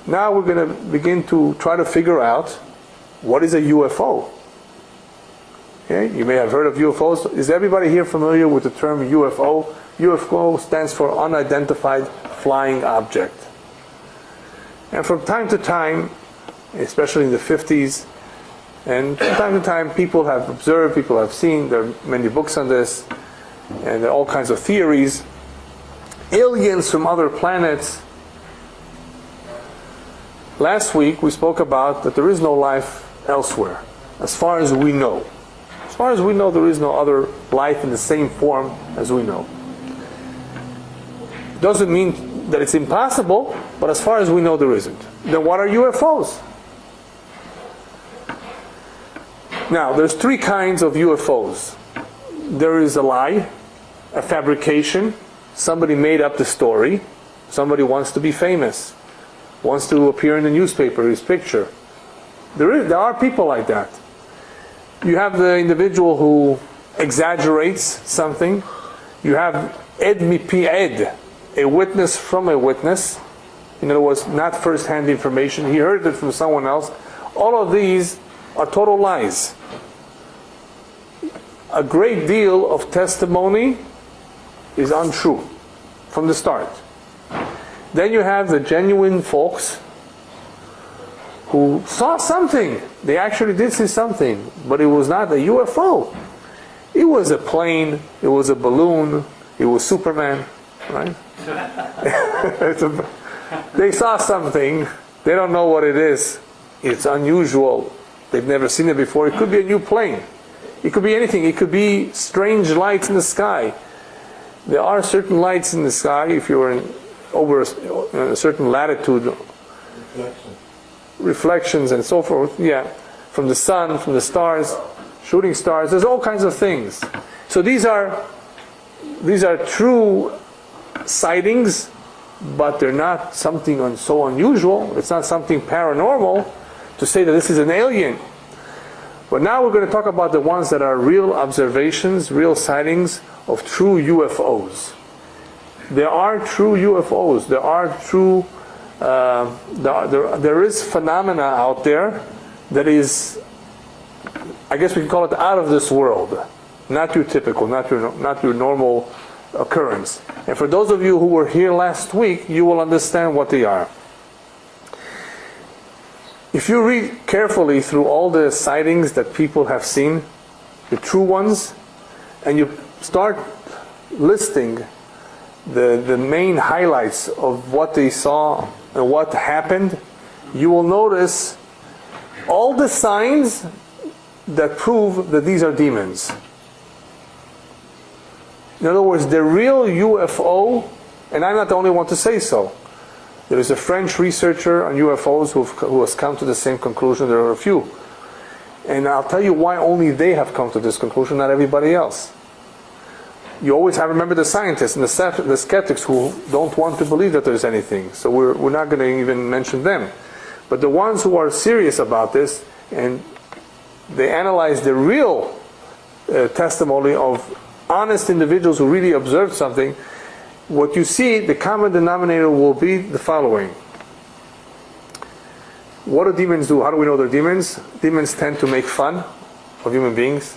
Now we're going to begin to try to figure out what is a UFO. Okay? You may have heard of UFOs. Is everybody here familiar with the term UFO? UFO stands for unidentified flying object. And from time to time, especially in the 50s, and from time to time people have observed, people have seen, there are many books on this, and there are all kinds of theories. Aliens from other planets. Last week we spoke about that there is no life elsewhere, as far as we know. As far as we know, there is no other life in the same form as we know. Doesn't mean that it's impossible, but as far as we know, there isn't. Then what are UFOs? Now, there's three kinds of UFOs. There is a lie, a fabrication. Somebody made up the story. Somebody wants to be famous, wants to appear in the newspaper, his picture. There are people like that. You have the individual who exaggerates something. You have ed mipi ed, a witness from a witness. In other words, not first-hand information. He heard it from someone else. All of these are total lies. A great deal of testimony is untrue from the start. Then you have the genuine folks who saw something. They actually did see something, but it was not a UFO. It was a plane, it was a balloon, it was Superman, right? They saw something, they don't know what it is. It's unusual. They've never seen it before. It could be a new plane. It could be anything. It could be strange lights in the sky. There are certain lights in the sky if you're over a certain latitude. Reflections and so forth. Yeah, from the sun, from the stars, shooting stars. There's all kinds of things. So these are true sightings, but they're not something so unusual. It's not something paranormal to say that this is an alien. But now we're going to talk about the ones that are real observations, real sightings of true UFOs. There are true UFOs. There are true. There is phenomena out there that is, I guess we can call it out of this world, not your typical, not your normal occurrence. And for those of you who were here last week, you will understand what they are. If you read carefully through all the sightings that people have seen, the true ones, and you start listing the main highlights of what they saw and what happened, you will notice all the signs that prove that these are demons. In other words, the real UFO, and I'm not the only one to say so. There is a French researcher on UFOs who has come to the same conclusion. There are a few. And I'll tell you why only they have come to this conclusion, not everybody else. You always have to remember the scientists and the skeptics who don't want to believe that there's anything. So we're not going to even mention them. But the ones who are serious about this, and they analyze the real testimony of honest individuals who really observed something, what you see, the common denominator will be the following. What do demons do? How do we know they're demons? Demons tend to make fun of human beings.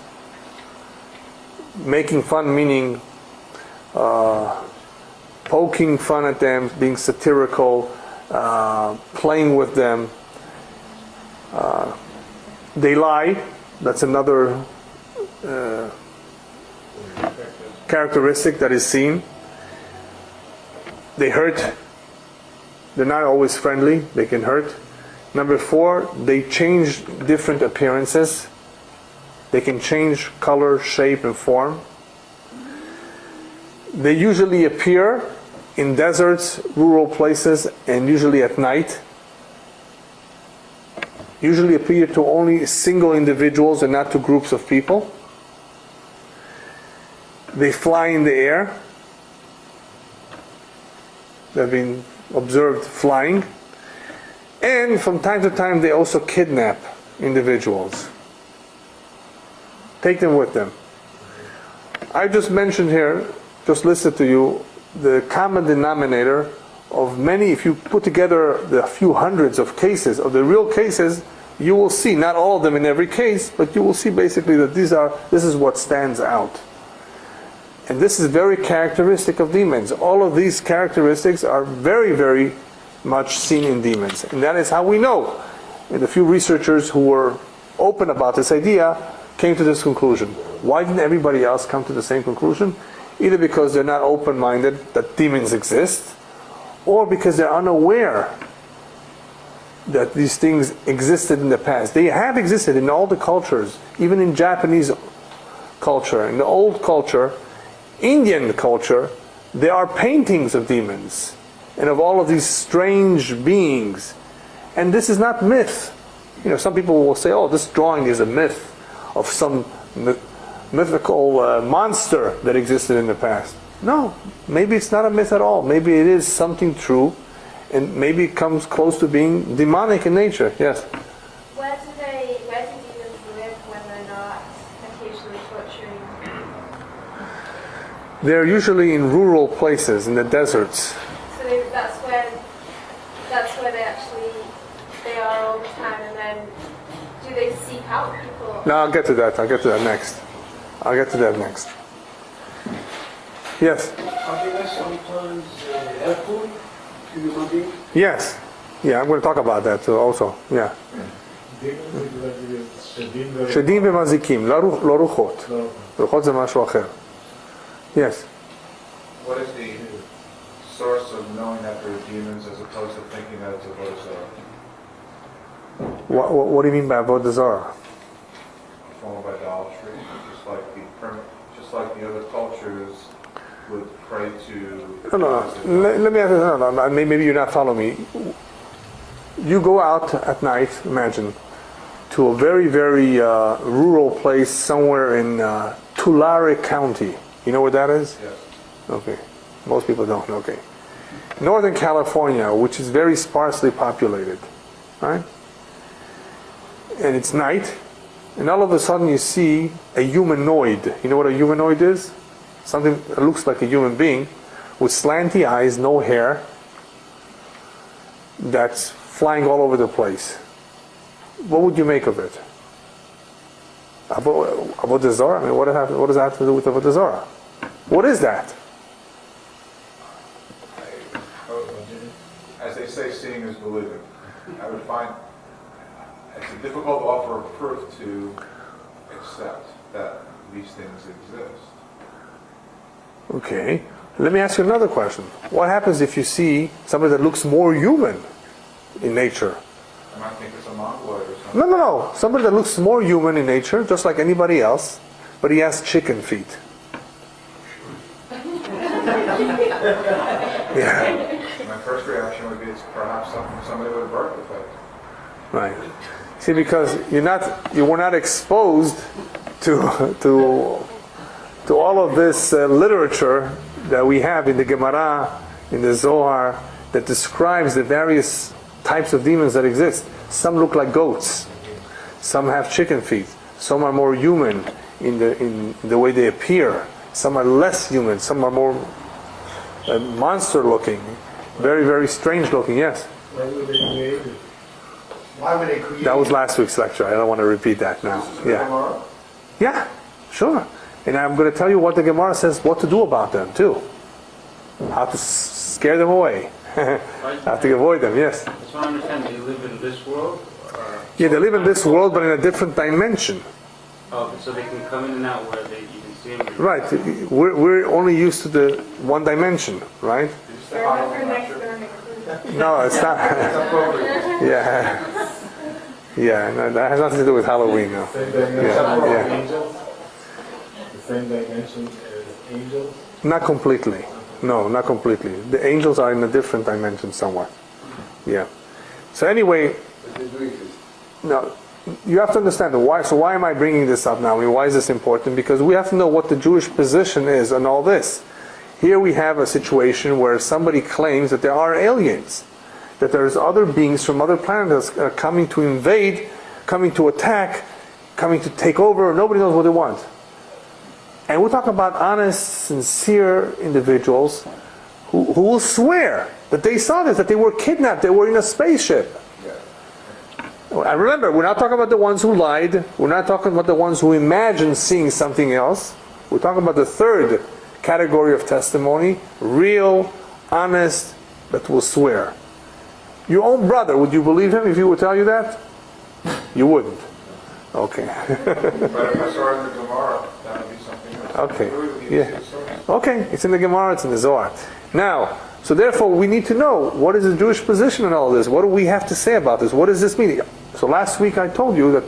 Making fun meaning poking fun at them, being satirical, playing with them. They lie. That's another characteristic that is seen. They hurt. They're not always friendly. They can hurt. Number 4, they change different appearances. They can change color, shape, and form. They usually appear in deserts, rural places, and usually at night. Usually appear to only single individuals and not to groups of people. They fly in the air. They've been observed flying. And from time to time they also kidnap individuals. Take them with them. I just mentioned here, just listed to you, the common denominator of many, if you put together the few hundreds of cases, of the real cases, you will see, not all of them in every case, but you will see basically that this is what stands out. And this is very characteristic of demons. All of these characteristics are very, very much seen in demons. And that is how we know. And the few researchers who were open about this idea came to this conclusion. Why didn't everybody else come to the same conclusion? Either because they're not open-minded that demons exist, or because they're unaware that these things existed in the past. They have existed in all the cultures, even in Japanese culture, in the old culture, Indian culture, there are paintings of demons and of all of these strange beings. And this is not myth. You know, some people will say, oh, this drawing is a myth of some mythical monster that existed in the past. No, maybe it's not a myth at all. Maybe it is something true, and maybe it comes close to being demonic in nature. Yes? Where do demons live when they're not occasionally torturing? They're usually in rural places, in the deserts. So that's where they are all the time, and then do they seek out people? No, I'll get to that. next. Yes? Are they sometimes helpful to human beings? Yes. Yeah, I'm going to talk about that too also. Yeah. שדים ומזיקים, לא רוחות. רוחות זה משהו אחר. Yes. What is the source of knowing that they're demons as opposed to thinking that it's a bodhisattva? What do you mean by avodah zarah? A form of idolatry, just like the other cultures would pray to. No. Let me ask you. No. Maybe you're not following me. You go out at night, imagine, to a very, very rural place somewhere in Tulare County. You know where that is? Yes. Okay. Most people don't. Okay. Northern California, which is very sparsely populated, right? And it's night, and all of a sudden you see a humanoid. You know what a humanoid is? Something that looks like a human being with slanty eyes, no hair, that's flying all over the place. What would you make of it? Avodah zarah? I mean, what does that have to do with Avodah zarah? What is that? As they say, seeing is believing. I would find it's a difficult offer of proof to accept that these things exist. Okay. Let me ask you another question. What happens if you see somebody that looks more human in nature? I might think it's a mongoloid or something. No. Somebody that looks more human in nature, just like anybody else, but he has chicken feet. Yeah. My first reaction would be it's perhaps somebody with a birth defect. Right. See, because you were not exposed to all of this literature that we have in the Gemara, in the Zohar, that describes the various types of demons that exist. Some look like goats. Some have chicken feet. Some are more human in the way they appear. Some are less human. Some are more monster looking. Very, very strange looking. Yes? Why would they create it? Why would they create it? That was last week's lecture. I don't want to repeat that now. Yeah. Yeah, sure. And I'm going to tell you what the Gemara says, what to do about them too. How to scare them away. How to avoid them, yes. So I understand they live in this world? Yeah, they live in this world but in a different dimension. Oh, so they can come in and out where you can see them? Right. We're only used to the one dimension, right? No, it's not. Yeah, no, that has nothing to do with Halloween, no. The same dimension as angels? Not completely. No, not completely. The angels are in a different dimension somewhat. Yeah. So anyway, now you have to understand why. So why am I bringing this up now? I mean, why is this important? Because we have to know what the Jewish position is on all this. Here we have a situation where somebody claims that there are aliens, that there's other beings from other planets coming to invade, coming to attack, coming to take over. Nobody knows what they want. And we're talking about honest, sincere individuals who will swear that they saw this, that they were kidnapped, they were in a spaceship. I remember, we're not talking about the ones who lied. We're not talking about the ones who imagined seeing something else. We're talking about the third category of testimony, real, honest, that will swear. Your own brother, would you believe him if he would tell you that? You wouldn't. Okay. But if I saw it in the Gemara, that would be something else. Okay. Yeah. Okay. It's in the Gemara. It's in the Zohar. Now, so therefore, we need to know what is the Jewish position in all this. What do we have to say about this? What does this mean? So last week I told you that,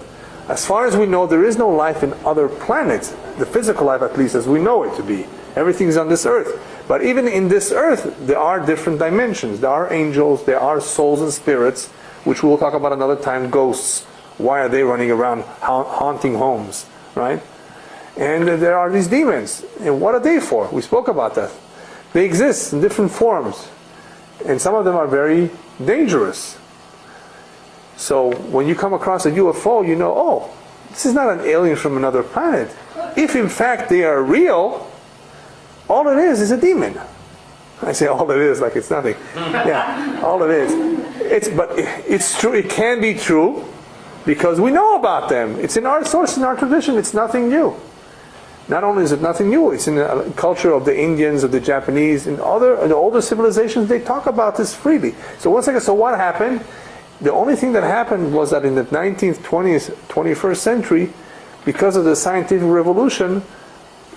as far as we know, there is no life in other planets. The physical life, at least, as we know it to be. Everything is on this earth. But even in this earth, there are different dimensions. There are angels, there are souls and spirits, which we'll talk about another time, ghosts. Why are they running around haunting homes, right? And there are these demons. And what are they for? We spoke about that. They exist in different forms. And some of them are very dangerous. So when you come across a UFO, you know, oh, this is not an alien from another planet. If in fact they are real, all it is a demon. I say all it is like it's nothing. Yeah, all it is. But it's true. It can be true because we know about them. It's in our source, in our tradition. It's nothing new. Not only is it nothing new, it's in the culture of the Indians, of the Japanese, and the older civilizations. They talk about this freely. So one second. So what happened? The only thing that happened was that in the 19th, 20th, 21st century, because of the scientific revolution,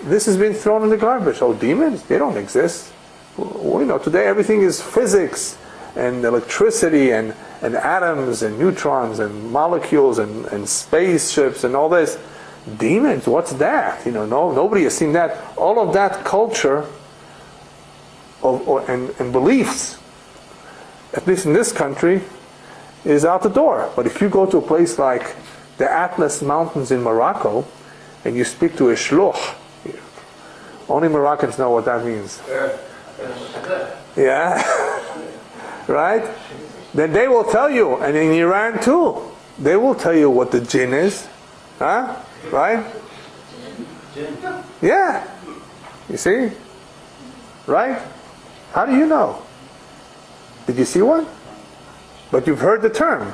this has been thrown in the garbage. Oh, demons? They don't exist. We know today everything is physics and electricity and atoms and neutrons and molecules and spaceships and all this. Demons? What's that? Nobody has seen that. All of that culture and beliefs, at least in this country, is out the door. But if you go to a place like the Atlas Mountains in Morocco and you speak to a shluch, only Moroccans know what that means. Yeah. Right? Then they will tell you, and in Iran too, they will tell you what the jinn is. Huh? Right? Yeah. You see? Right? How do you know? Did you see one? But you've heard the term.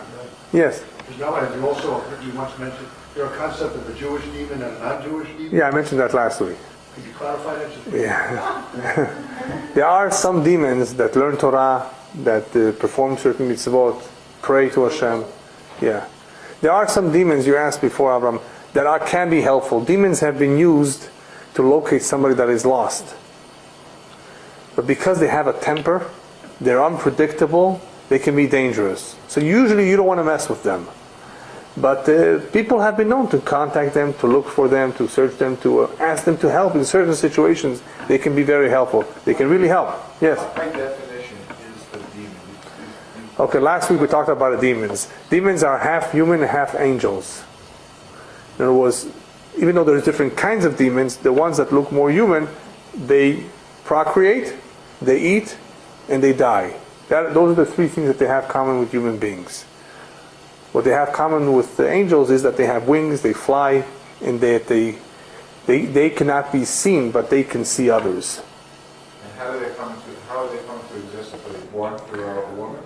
Yes. You once mentioned there's a concept of a Jewish demon and a non-Jewish demon. Yeah, I mentioned that last week. Could you clarify that? Yeah. There are some demons that learn Torah, that perform certain mitzvot, pray to Hashem. Yeah. There are some demons, you asked before, Abraham, that can be helpful. Demons have been used to locate somebody that is lost. But because they have a temper, they're unpredictable, they can be dangerous. So usually you don't want to mess with them. But people have been known to contact them, to look for them, to search them, to ask them to help in certain situations. They can be very helpful. They can really help. Yes? By definition is the demon. Okay, last week we talked about the demons. Demons are half human and half angels. In other words, even though there's different kinds of demons, the ones that look more human, they procreate, they eat, and they die. Those are the three things that they have common with human beings. What they have common with the angels is that they have wings, they fly, and they cannot be seen, but they can see others. And how do they come to exist? Are they born through a woman?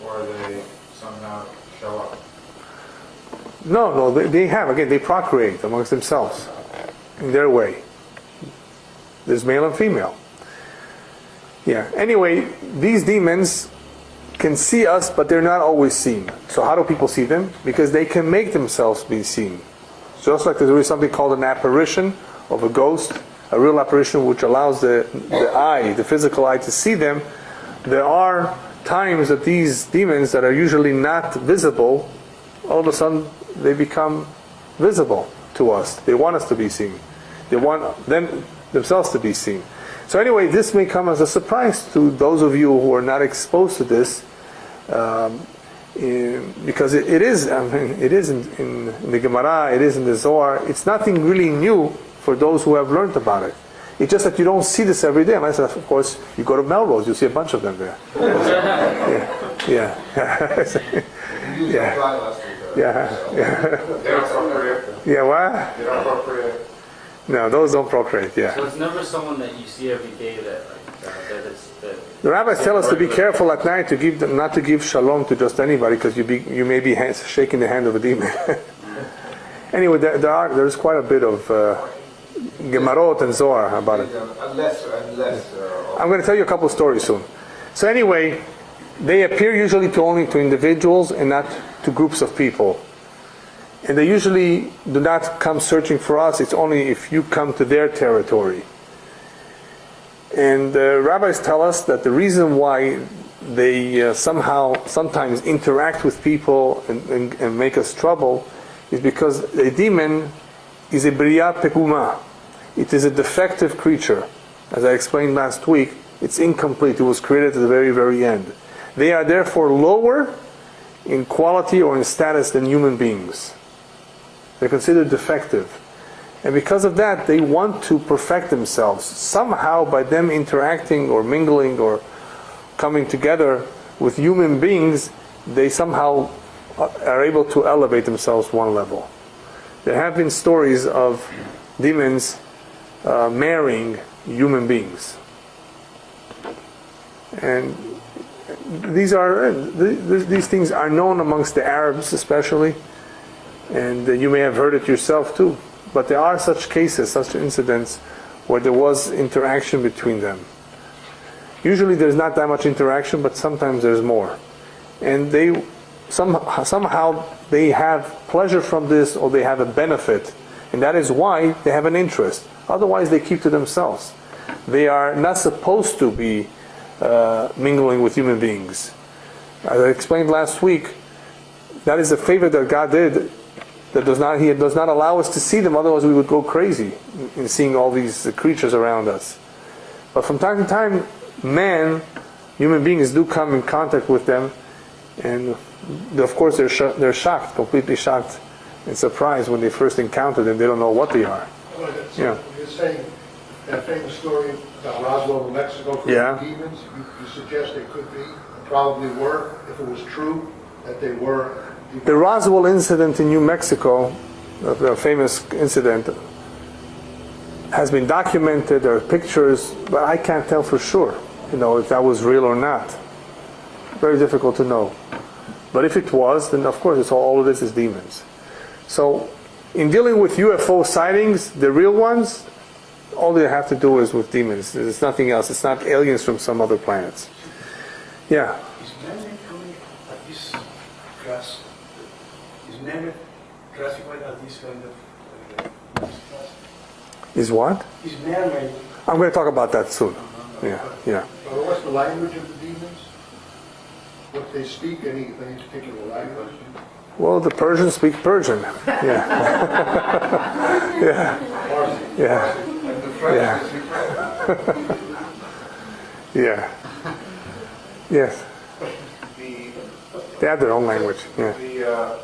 Or are they somehow show up? No, they procreate amongst themselves in their way. There's male and female. Yeah. Anyway, these demons can see us, but they're not always seen. So how do people see them? Because they can make themselves be seen. Just like there is something called an apparition of a ghost, a real apparition which allows the eye, the physical eye, to see them. There are times that these demons that are usually not visible, all of a sudden they become visible to us. They want us to be seen. They want themselves to be seen. So anyway, this may come as a surprise to those of you who are not exposed to this, because it is in the Gemara, it is in the Zohar. It's nothing really new for those who have learned about it. It's just that you don't see this every day, unless, of course, you go to Melrose, you'll see a bunch of them there. Yeah. Yeah, what? They don't procreate. No, those don't procreate. Yeah. So it's never someone that you see every day that that The rabbis tell us to be careful at night to give them, not to give shalom to just anybody, because you may be shaking the hand of a demon. Anyway, there's quite a bit of Gemarot and Zohar about it. I'm going to tell you a couple of stories soon. So anyway, they appear usually only to individuals and not to groups of people. And they usually do not come searching for us. It's only if you come to their territory. And rabbis tell us that the reason why they sometimes interact with people and make us trouble is because a demon is a bria peguma. It is a defective creature. As I explained last week, it's incomplete. It was created at the very, very end. They are therefore lower in quality or in status than human beings. They're considered defective. And because of that, they want to perfect themselves. Somehow, by them interacting or mingling or coming together with human beings, they somehow are able to elevate themselves one level. There have been stories of demons marrying human beings. And these things are known amongst the Arabs especially, and you may have heard it yourself too. But there are such cases, such incidents, where there was interaction between them. Usually there's not that much interaction, but sometimes there's more. And they somehow they have pleasure from this, or they have a benefit, and that is why they have an interest. Otherwise they keep to themselves. They are not supposed to be mingling with human beings. As I explained last week, that is a favor that God did. He does not allow us to see them, otherwise we would go crazy in seeing all these creatures around us. But from time to time, human beings do come in contact with them, and of course they're shocked, completely shocked and surprised when they first encounter them. They don't know what they are. Yeah. You're saying that famous story about Roswell, New Mexico, for Yeah. demons, you suggest they could be, probably were, if it was true, that they were. The Roswell incident in New Mexico, the famous incident, has been documented. There are pictures, but I can't tell for sure, if that was real or not. Very difficult to know. But if it was, then of course all of this is demons. So, in dealing with UFO sightings, the real ones, all they have to do is with demons. There's nothing else. It's not aliens from some other planets. Yeah. Is man coming at this class? Is man classified as this kind of class? Is what? Is man-made? I'm going to talk about that soon. Yeah. Well, what's the language of the demons? What they speak, any particular language? Well, the Persians speak Persian. Yeah. Yeah. And the French is French. Yeah. Yes. They have their own language. Yeah. The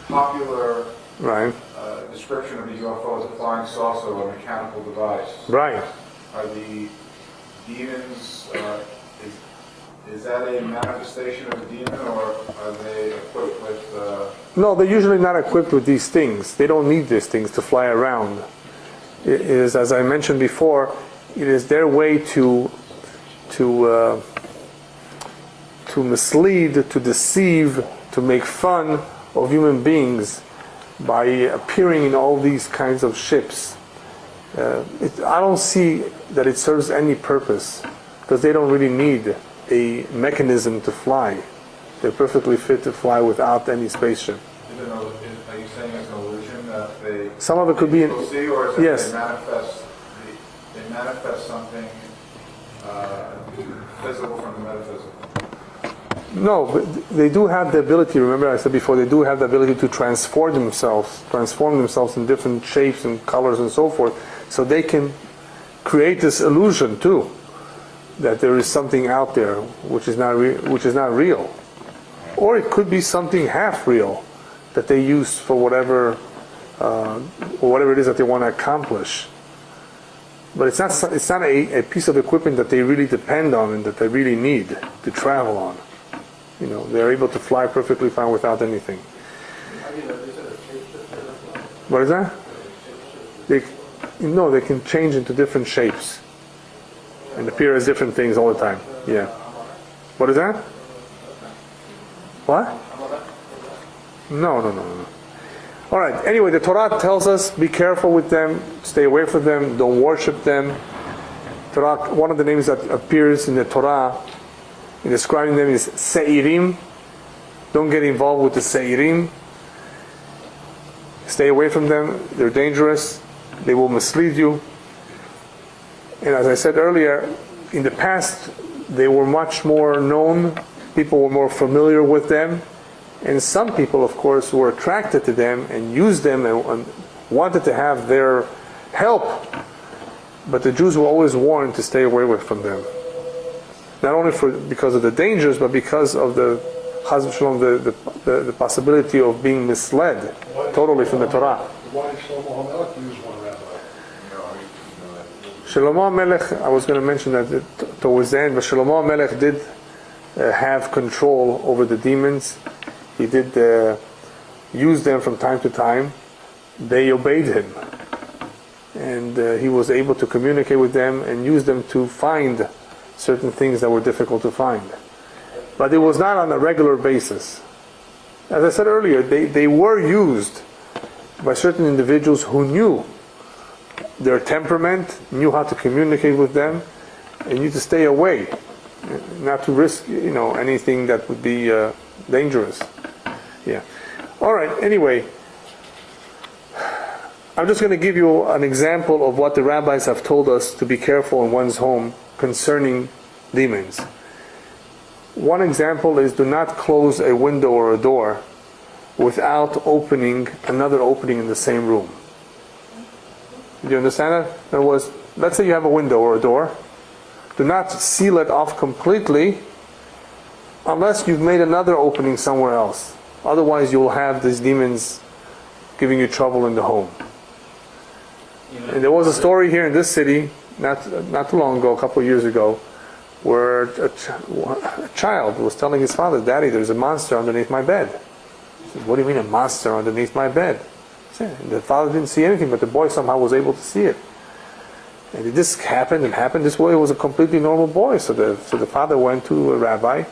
popular Right. description of the UFO as a flying saucer or a mechanical device. Right. Are the demons, is that a manifestation of a demon, or are they equipped with... No, they're usually not equipped with these things. They don't need these things to fly around. It is, as I mentioned before, it is their way to mislead, to deceive, to make fun of human beings by appearing in all these kinds of ships. I don't see that it serves any purpose, because they don't really need a mechanism to fly. They're perfectly fit to fly without any spaceship. Are you saying it's an illusion that they... Some of it could be... People see, or is it Yes. they manifest something physical from the metaphysical? No, but they do have the ability, remember I said before, they do have the ability to transform themselves in different shapes and colors and so forth, so they can create this illusion too, that there is something out there which is not real. Or it could be something half real that they use for whatever it is that they want to accomplish. But it's not a piece of equipment that they really depend on and that they really need to travel on. They're able to fly perfectly fine without anything. What is that? No, they can change into different shapes and appear as different things all the time. Yeah. What is that? What? No. All right. Anyway, the Torah tells us, be careful with them, stay away from them, don't worship them. Torah, one of the names that appears in the Torah in describing them is Seirim. Don't get involved with the Seirim. Stay away from them. They're dangerous. They will mislead you. And as I said earlier, in the past, they were much more known. People were more familiar with them. And some people, of course, were attracted to them and used them and wanted to have their help. But the Jews were always warned to stay away from them. Not only because of the dangers, but because of the possibility of being misled totally from the Torah. Why did Shlomo HaMelech use one rabbi? Shlomo HaMelech, I was going to mention that towards the end, but Shlomo HaMelech did have control over the demons. He did use them from time to time. They obeyed him. And he was able to communicate with them and use them to find certain things that were difficult to find. But it was not on a regular basis. As I said earlier, they were used by certain individuals who knew their temperament, knew how to communicate with them, and knew to stay away, not to risk, anything that would be dangerous. Yeah. All right. Anyway, I'm just going to give you an example of what the rabbis have told us to be careful in one's home concerning demons. One example is do not close a window or a door without opening another opening in the same room. Do you understand that? In other words, let's say you have a window or a door. Do not seal it off completely unless you've made another opening somewhere else. Otherwise, you'll have these demons giving you trouble in the home. And there was a story here in this city, not too long ago, a couple of years ago, where a child was telling his father, "Daddy, there's a monster underneath my bed." He said, "What do you mean a monster underneath my bed?" And the father didn't see anything, but the boy somehow was able to see it. And this happened. This boy was a completely normal boy. So the father went to a rabbi,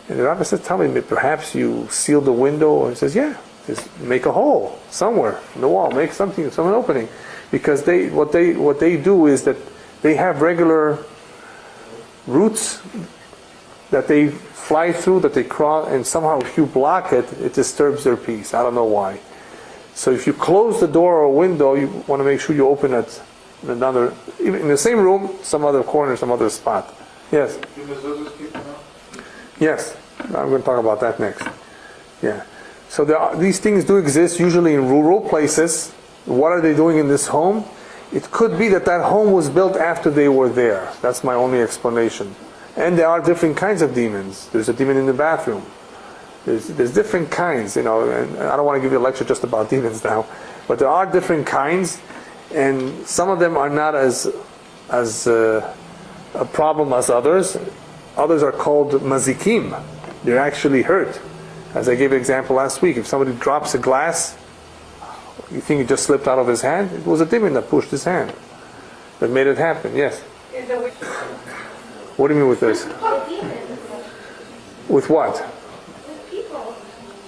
and the rabbi said, "Tell me, perhaps you sealed the window?" And he says, "Yeah, just make a hole somewhere in the wall, make some opening." Because what they do is that they have regular roots that they fly through, that they cross, and somehow if you block it, it disturbs their peace. I don't know why. So if you close the door or window, you want to make sure you open it in the same room, some other corner, some other spot. Yes? Yes. I'm going to talk about that next. Yeah. So these things do exist usually in rural places. What are they doing in this home? It could be that home was built after they were there. That's my only explanation. And there are different kinds of demons. There's a demon in the bathroom. There's different kinds, and I don't want to give you a lecture just about demons now, but there are different kinds, and some of them are not as a problem as others. Others are called mazikim. They're actually hurt. As I gave an example last week, if somebody drops a glass, you think it just slipped out of his hand? It was a demon that pushed his hand, that made it happen. Yes? What do you mean with this? With what?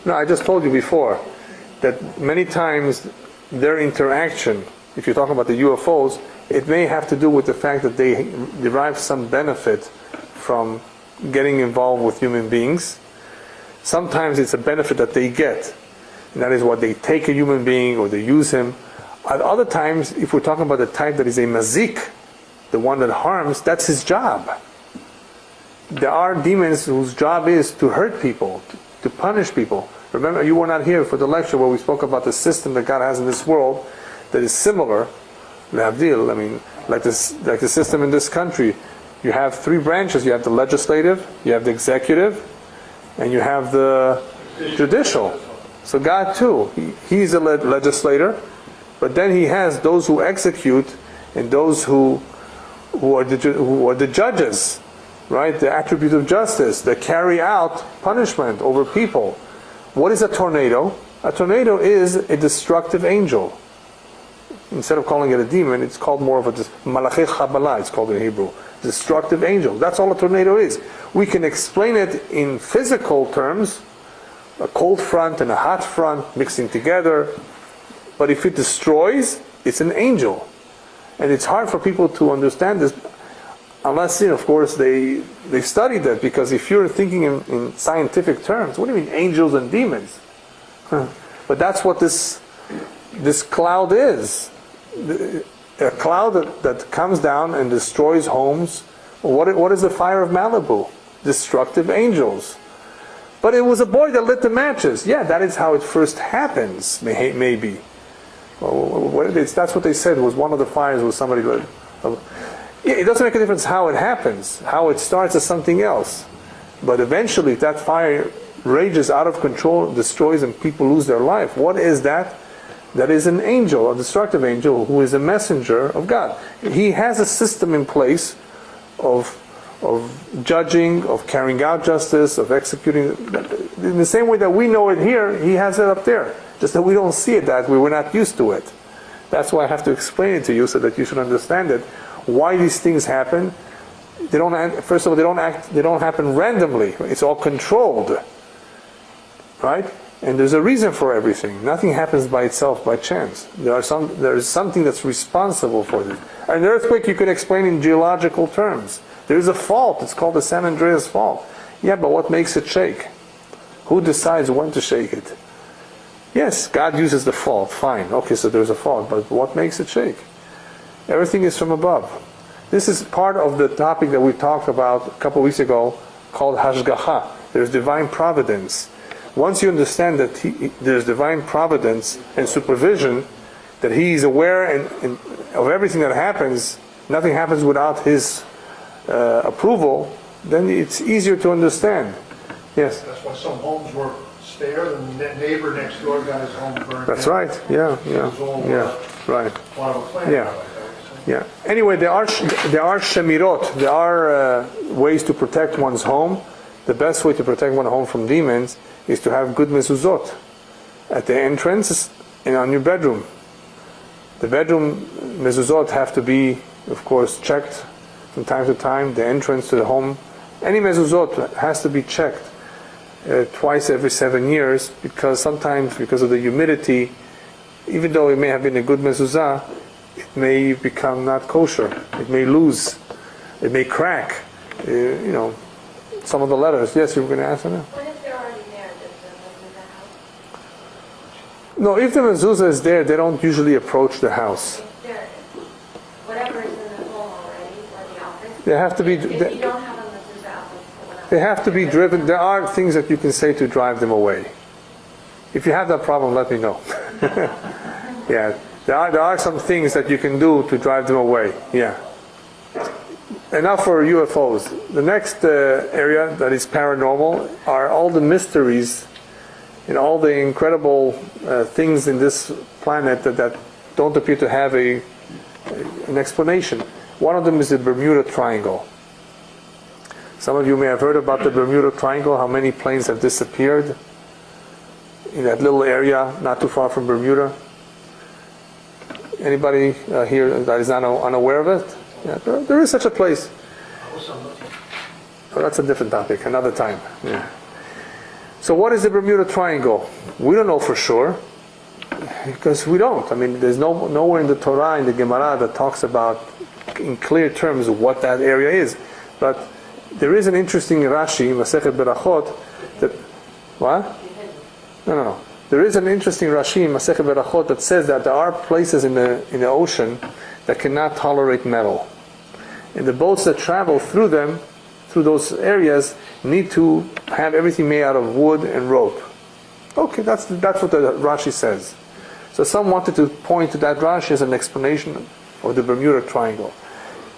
No, I just told you before that many times their interaction, if you're talking about the UFOs, it may have to do with the fact that they derive some benefit from getting involved with human beings. Sometimes it's a benefit that they get, and that is what they take a human being or they use him. At other times, if we're talking about the type that is a mazik, the one that harms, that's his job. There are demons whose job is to hurt people, to punish people. Remember, you were not here for the lecture where we spoke about the system that God has in this world that is similar, like the system in this country. You have three branches. You have the legislative, you have the executive, and you have the judicial. So God too, He's a legislator, but then He has those who execute and those who are the judges, right? The attribute of justice, that carry out punishment over people. What is a tornado? A tornado is a destructive angel. instead of calling it a demon, it's called more of a malachei Chabbalah, it's called in Hebrew. Destructive angels. That's all a tornado is. We can explain it in physical terms, a cold front and a hot front mixing together. But if it destroys, it's an angel. And it's hard for people to understand this unless, of course, they studied that. Because if you're thinking in scientific terms, what do you mean angels and demons? But that's what this cloud is. A cloud that comes down and destroys homes. What is the fire of Malibu? Destructive angels. But it was a boy that lit the matches. Yeah, that is how it first happens, maybe. Well, that's what they said, was one of the fires was somebody lit. Yeah, it doesn't make a difference how it happens. How it starts is something else. But eventually, if that fire rages out of control, destroys, and people lose their life, what is that? That is an angel, a destructive angel, who is a messenger of God. He has a system in place of judging, of carrying out justice, of executing. In the same way that we know it here, he has it up there. Just that we don't see it that way. We're not used to it. That's why I have to explain it to you so that you should understand it. Why these things happen? They don't. First of all, they don't happen randomly. It's all controlled, right? And there's a reason for everything. Nothing happens by itself, by chance. There is something that's responsible for this. An earthquake you can explain in geological terms. There is a fault. It's called the San Andreas Fault. Yeah, but what makes it shake? Who decides when to shake it? Yes, God uses the fault. Fine. Okay, so there's a fault. But what makes it shake? Everything is from above. This is part of the topic that we talked about a couple of weeks ago called Hashgacha. There's divine providence. Once you understand that there's divine providence and supervision, that He's aware of everything that happens, nothing happens without His approval, then it's easier to understand. Yes? That's why some homes were spared and the neighbor next door got his home burned. That's right. Yeah. Right. Yeah. Anyway, there are shemirot. There are ways to protect one's home. The best way to protect one's home from demons is to have good mezuzot at the entrance and on your bedroom. The bedroom mezuzot have to be, of course, checked from time to time. The entrance to the home, any mezuzot has to be checked twice every 7 years, because sometimes, because of the humidity, even though it may have been a good mezuzah, it may become not kosher. It may lose. It may crack. Some of the letters. Yes, you were going to answer that? What if they're already there? Does the mezuzah house? No, if the mezuzah is there, they don't usually approach the house. If they're, whatever is in the home already, or the office. They have to be. If you don't have a mezuzah out, someone else. They have to be driven. There are things that you can say to drive them away. If you have that problem, let me know. Yeah, there are some things that you can do to drive them away. Yeah. Enough for UFOs. The next area that is paranormal are all the mysteries and all the incredible things in this planet that don't appear to have an explanation. One of them is the Bermuda Triangle. Some of you may have heard about the Bermuda Triangle, how many planes have disappeared in that little area not too far from Bermuda. Anybody here that is not unaware of it? Yeah, there is such a place. Oh, that's a different topic, another time. Yeah. So what is the Bermuda Triangle? We don't know for sure, because we don't. I mean, there's nowhere in the Torah, in the Gemara, that talks about in clear terms what that area is. But there is an interesting Rashi, Masechet Berachot, that... What? No. There is an interesting Rashi in Masechet Berachot that says that there are places in the ocean that cannot tolerate metal. And the boats that travel through them, through those areas, need to have everything made out of wood and rope. Okay, that's what the Rashi says. So some wanted to point to that Rashi as an explanation of the Bermuda Triangle.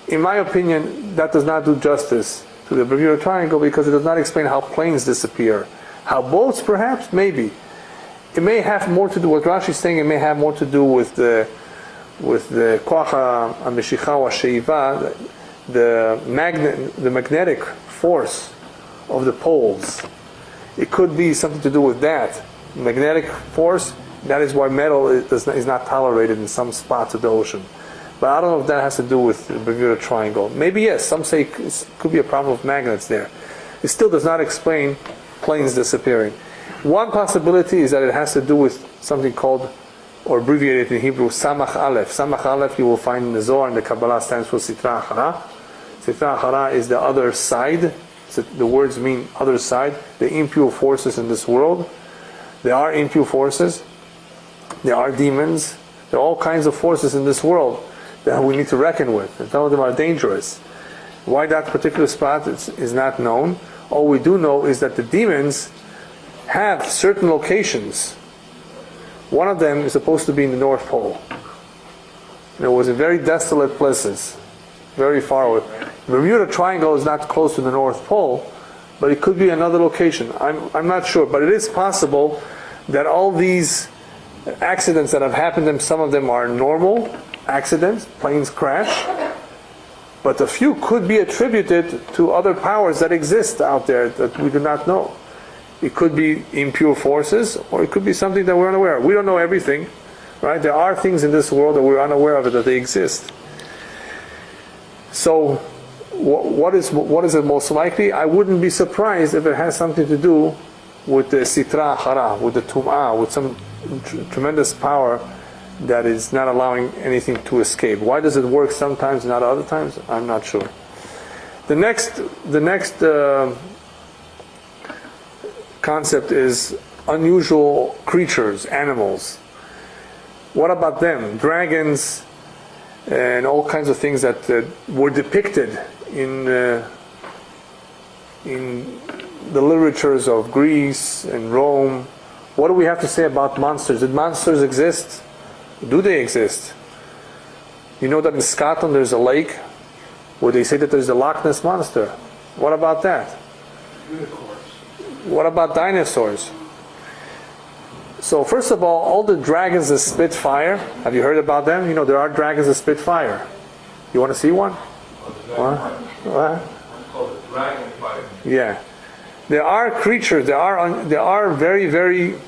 In my opinion, that does not do justice to the Bermuda Triangle, because it does not explain how planes disappear. How boats, perhaps, maybe. It may have more to do, what Rashi is saying, it may have more to do with the koach ha-meshicha ha-sheiva, the magnetic force of the poles. It could be something to do with that. Magnetic force That is why metal is not tolerated in some spots of the ocean. But I don't know if that has to do with the Bermuda Triangle. Maybe yes, some say it could be a problem of magnets there. It still does not explain planes disappearing. One possibility is that it has to do with something called, or abbreviated in Hebrew, Samach Aleph. Samach Aleph you will find in the Zohar, and the Kabbalah stands for Sitra Achara. Sitra Achara is the other side. So the words mean other side. The impure forces in this world. There are impure forces. There are demons. There are all kinds of forces in this world that we need to reckon with. And some of them are dangerous. Why that particular spot is not known. All we do know is that the demons have certain locations. One of them is supposed to be in the North Pole. And it was in very desolate places, very far away. Bermuda Triangle is not close to the North Pole, but it could be another location. I'm not sure, but it is possible that all these accidents that have happened, and some of them are normal accidents, planes crash, but a few could be attributed to other powers that exist out there that we do not know. It could be impure forces, or it could be something that we're unaware of. We don't know everything, right? There are things in this world that we're unaware of, that they exist. So, what is it most likely? I wouldn't be surprised if it has something to do with the Sitra Achara, with the Tum'ah, with some tremendous power that is not allowing anything to escape. Why does it work sometimes, not other times? I'm not sure. The next concept is unusual creatures, animals. What about them? Dragons and all kinds of things that were depicted in the literatures of Greece and Rome. What do we have to say about monsters? Did monsters exist? Do they exist? You know that in Scotland there's a lake where they say that there's the Loch Ness Monster. What about that? Unicorns. What about dinosaurs? So first of all the dragons that spit fire, have you heard about them? You know there are dragons that spit fire. You want to see one? What? Called the dragon fire. Yeah. There are creatures, there are very, very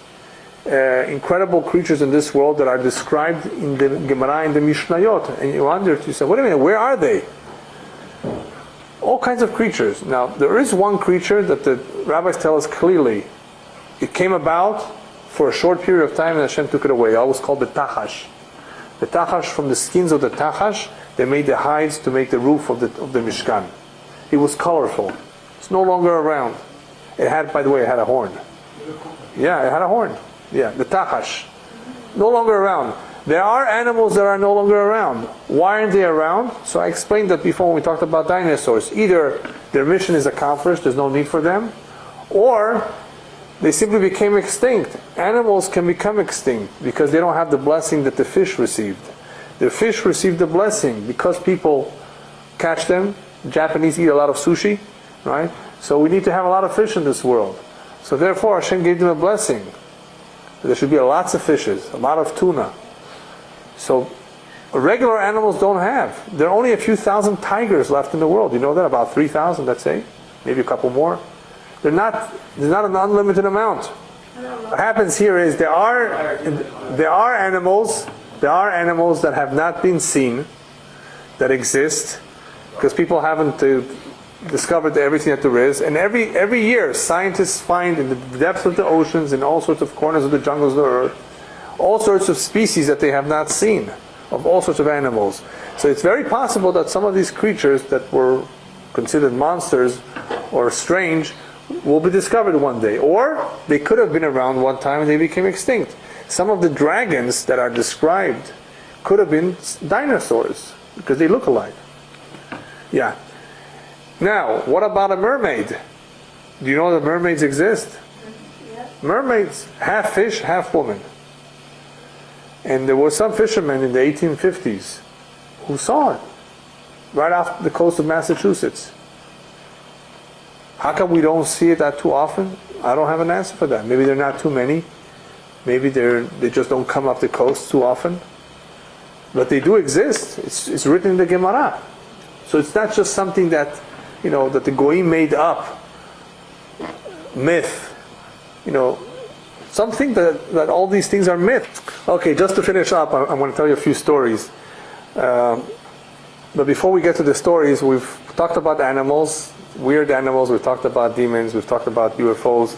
incredible creatures in this world that are described in the Gemara and the Mishnayot. And you wonder, you say, wait a minute, where are they? All kinds of creatures. Now, there is one creature that the rabbis tell us clearly. It came about for a short period of time and Hashem took it away. It was called the Tachash. The Tachash, from the skins of the Tachash, they made the hides to make the roof of the Mishkan. It was colorful. It's no longer around. It had, by the way, it had a horn. Yeah, it had a horn. Yeah, the Tachash. No longer around. There are animals that are no longer around. Why aren't they around? So I explained that before when we talked about dinosaurs. Either their mission is accomplished, there's no need for them, or they simply became extinct. Animals can become extinct because they don't have the blessing that the fish received. The fish received the blessing because people catch them. Japanese eat a lot of sushi, right? So we need to have a lot of fish in this world. So therefore Hashem gave them a blessing. There should be lots of fishes, a lot of tuna. So regular animals don't have. There are only a few thousand tigers left in the world. You know that? About 3,000, let's say. Maybe a couple more. There's not an unlimited amount. What happens here is there are animals that have not been seen, that exist, because people haven't discovered everything that there is. And every year, scientists find in the depths of the oceans, in all sorts of corners of the jungles of the earth, all sorts of species that they have not seen, of all sorts of animals. So it's very possible that some of these creatures that were considered monsters or strange will be discovered one day. Or they could have been around one time and they became extinct. Some of the dragons that are described could have been dinosaurs, because they look alike. Yeah. Now, what about a mermaid? Do you know that mermaids exist? Yeah. Mermaids, half fish, half woman. And there were some fishermen in the 1850s who saw it right off the coast of Massachusetts. How come we don't see it that too often? I don't have an answer for that. Maybe there are not too many. Maybe they just don't come up the coast too often. But they do exist. It's written in the Gemara. So it's not just something that, that the Goyim made up, myth. Some think that all these things are myths. Okay, just to finish up, I'm going to tell you a few stories. But before we get to the stories, we've talked about animals, weird animals, we've talked about demons, we've talked about UFOs,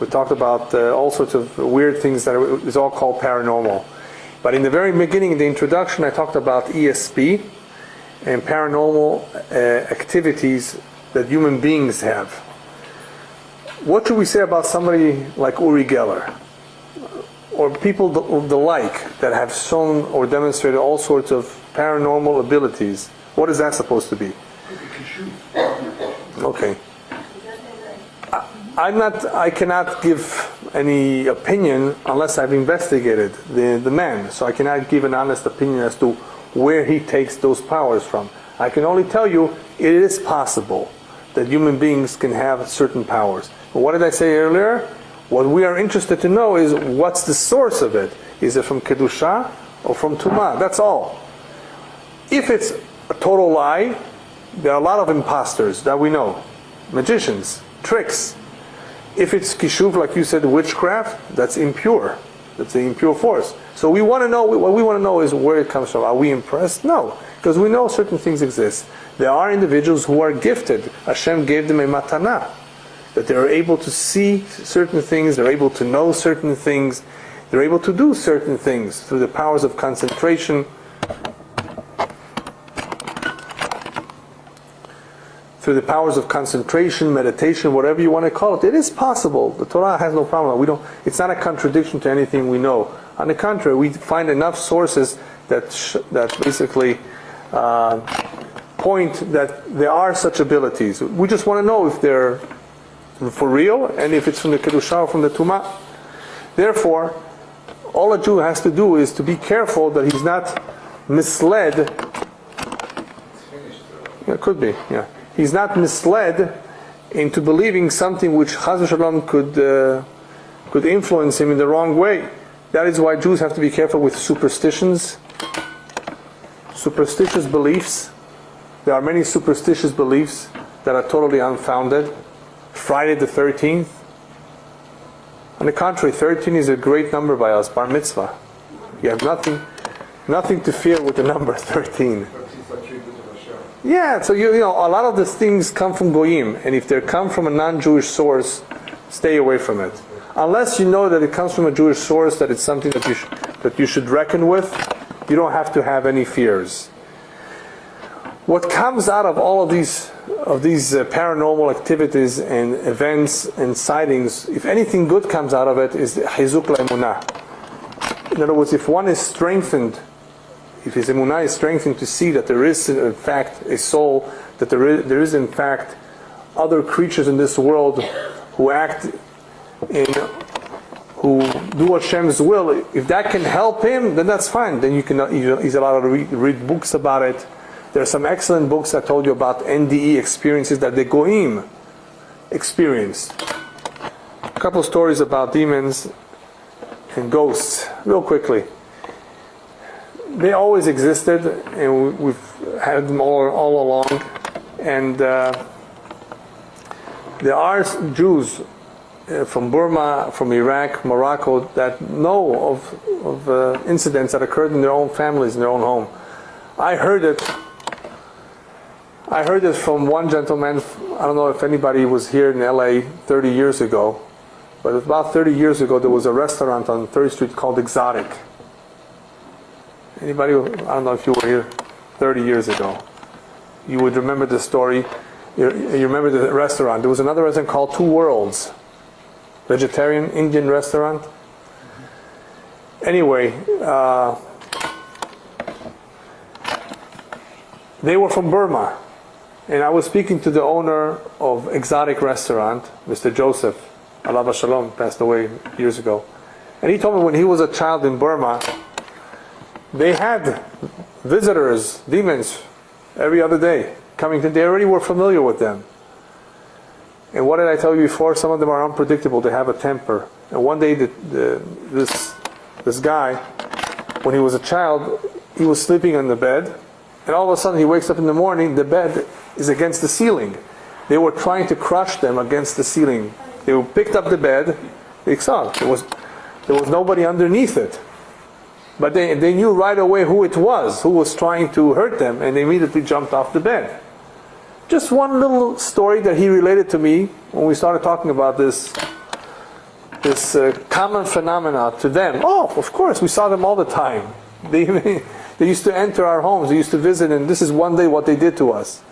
we've talked about all sorts of weird things that is all called paranormal. But in the very beginning, in the introduction, I talked about ESP and paranormal activities that human beings have. What should we say about somebody like Uri Geller? Or people the like that have shown or demonstrated all sorts of paranormal abilities? What is that supposed to be? Okay. I cannot give any opinion unless I've investigated the man. So I cannot give an honest opinion as to where he takes those powers from. I can only tell you it is possible that human beings can have certain powers. But what did I say earlier? What we are interested to know is what's the source of it. Is it from Kedusha or from Tumah? That's all. If it's a total lie, there are a lot of imposters that we know. Magicians, tricks. If it's kishuv, like you said, witchcraft, that's impure. That's the impure force. So we want to know, what we want to know is where it comes from. Are we impressed? No. Because we know certain things exist. There are individuals who are gifted. Hashem gave them a matana. That they're able to see certain things, they're able to know certain things, they're able to do certain things through the powers of concentration, meditation, whatever you want to call it. It is possible. The Torah has no problem. It's not a contradiction to anything we know. On the contrary, we find enough sources that basically point that there are such abilities. We just want to know if they're for real, and if it's from the Kedusha or from the Tumah. Therefore, all a Jew has to do is to be careful that he's not misled. Yeah, it could be, yeah. He's not misled into believing something which Chas v'Shalom could influence him in the wrong way. That is why Jews have to be careful with superstitions, superstitious beliefs. There are many superstitious beliefs that are totally unfounded. Friday the 13th. On the contrary, 13 is a great number by us, bar mitzvah. You have nothing to fear with the number 13. Yeah, so you know, a lot of these things come from Goyim, and if they come from a non-Jewish source, stay away from it. Unless you know that it comes from a Jewish source, that it's something that you should reckon with, you don't have to have any fears. What comes out of all of these paranormal activities and events and sightings, if anything good comes out of it, is Hizuk La'emunah. In other words, if one is strengthened, if his emunah is strengthened to see that there is in fact a soul, that there is in fact other creatures in this world who act who do Hashem's will, if that can help him, then that's fine. Then he's allowed to read books about it. There are some excellent books I told you about NDE experiences that the Goyim experienced. A couple stories about demons and ghosts, real quickly. They always existed, and we've had them all along. And there are Jews from Burma, from Iraq, Morocco, that know of incidents that occurred in their own families, in their own home. I heard it from one gentleman. I don't know if anybody was here in LA 30 years ago, but about 30 years ago there was a restaurant on 3rd Street called Exotic. Anybody? I don't know if you were here 30 years ago. You would remember the story. You remember the restaurant. There was another restaurant called Two Worlds. Vegetarian Indian restaurant. Anyway, they were from Burma. And I was speaking to the owner of Exotic Restaurant, Mr. Joseph, Alav Shalom, passed away years ago. And he told me when he was a child in Burma, they had visitors, demons, every other day coming to. They already were familiar with them. And what did I tell you before? Some of them are unpredictable. They have a temper. And one day, this guy, when he was a child, he was sleeping on the bed, and all of a sudden he wakes up in the morning. The bed is against the ceiling. They were trying to crush them against the ceiling. They picked up the bed. They saw it. There was nobody underneath it. But they knew right away who it was, who was trying to hurt them, and they immediately jumped off the bed. Just one little story that he related to me when we started talking about this common phenomena to them. Oh, of course, we saw them all the time. They used to enter our homes, they used to visit, and this is one day what they did to us.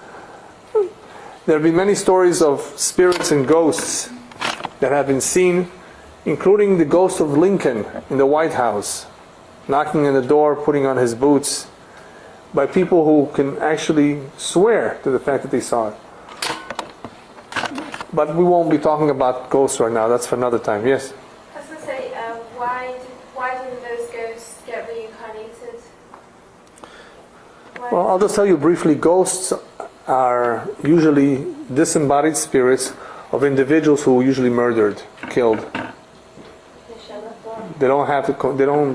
There have been many stories of spirits and ghosts that have been seen, including the ghost of Lincoln in the White House, knocking on the door, putting on his boots, by people who can actually swear to the fact that they saw it. But we won't be talking about ghosts right now. That's for another time. Yes? I was going to say, why didn't those ghosts get reincarnated? Well, I'll just tell you briefly. Ghosts are usually disembodied spirits of individuals who were usually murdered, killed. They don't have to.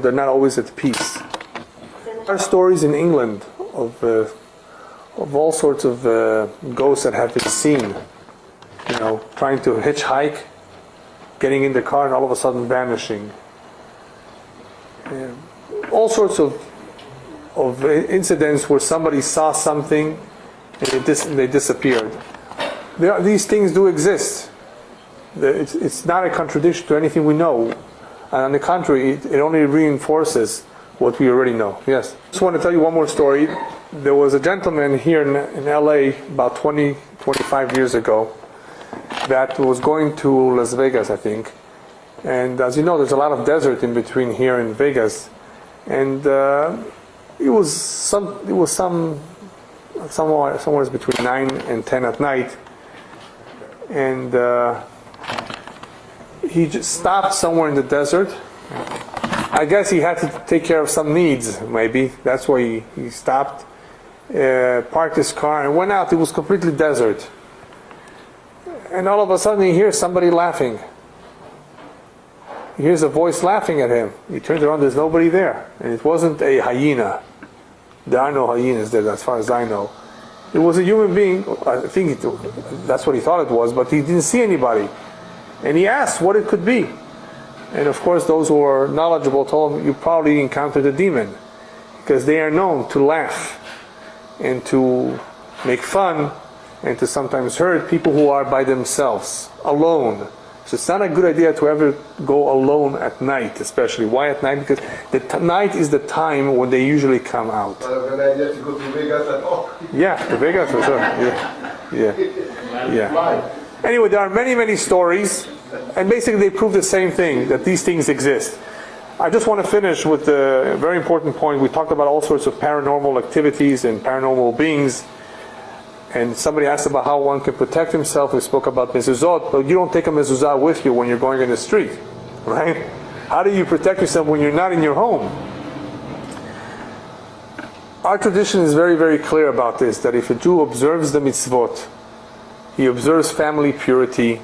They're not always at peace. There are stories in England of all sorts of ghosts that have been seen. You know, trying to hitchhike, getting in the car, and all of a sudden vanishing. All sorts of incidents where somebody saw something and they disappeared. These things do exist. It's not a contradiction to anything we know. And on the contrary, it only reinforces what we already know. Yes. I just want to tell you one more story. There was a gentleman here in LA about 25 years ago that was going to Las Vegas, I think. And as you know, there's a lot of desert in between here and Vegas. And it was somewhere between 9 and 10 at night. And he just stopped somewhere in the desert. I guess he had to take care of some needs, maybe. That's why he stopped, parked his car, and went out. It was completely desert. And all of a sudden he hears somebody laughing. He hears a voice laughing at him. He turns around, there's nobody there. And it wasn't a hyena. There are no hyenas there, as far as I know. It was a human being. I think that's what he thought it was, but he didn't see anybody. And he asked what it could be. And of course those who are knowledgeable told him, you probably encountered a demon. Because they are known to laugh and to make fun and to sometimes hurt people who are by themselves, alone. So it's not a good idea to ever go alone at night, especially. Why at night? Because night is the time when they usually come out. Not a good idea to go to Vegas at all. Yeah, to Vegas for sure. Yeah. Anyway, there are many, many stories, and basically they prove the same thing, that these things exist. I just want to finish with a very important point. We talked about all sorts of paranormal activities and paranormal beings. And somebody asked about how one can protect himself. We spoke about mezuzot, but you don't take a mezuzah with you when you're going in the street, right? How do you protect yourself when you're not in your home? Our tradition is very, very clear about this, that if a Jew observes the mitzvot, he observes family purity,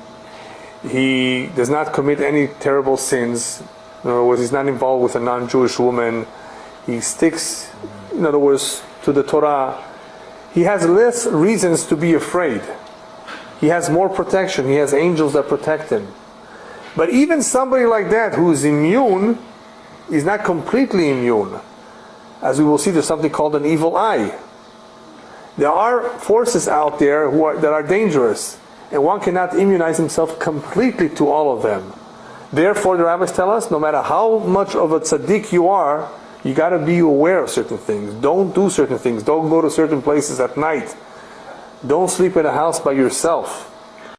he does not commit any terrible sins, in other words, he's not involved with a non-Jewish woman, he sticks, in other words, to the Torah, he has less reasons to be afraid. He has more protection. He has angels that protect him. But even somebody like that who is immune is not completely immune. As we will see, there's something called an evil eye. There are forces out there that are dangerous, and one cannot immunize himself completely to all of them. Therefore, the rabbis tell us, no matter how much of a tzaddik you are, you got to be aware of certain things. Don't do certain things. Don't go to certain places at night. Don't sleep in a house by yourself.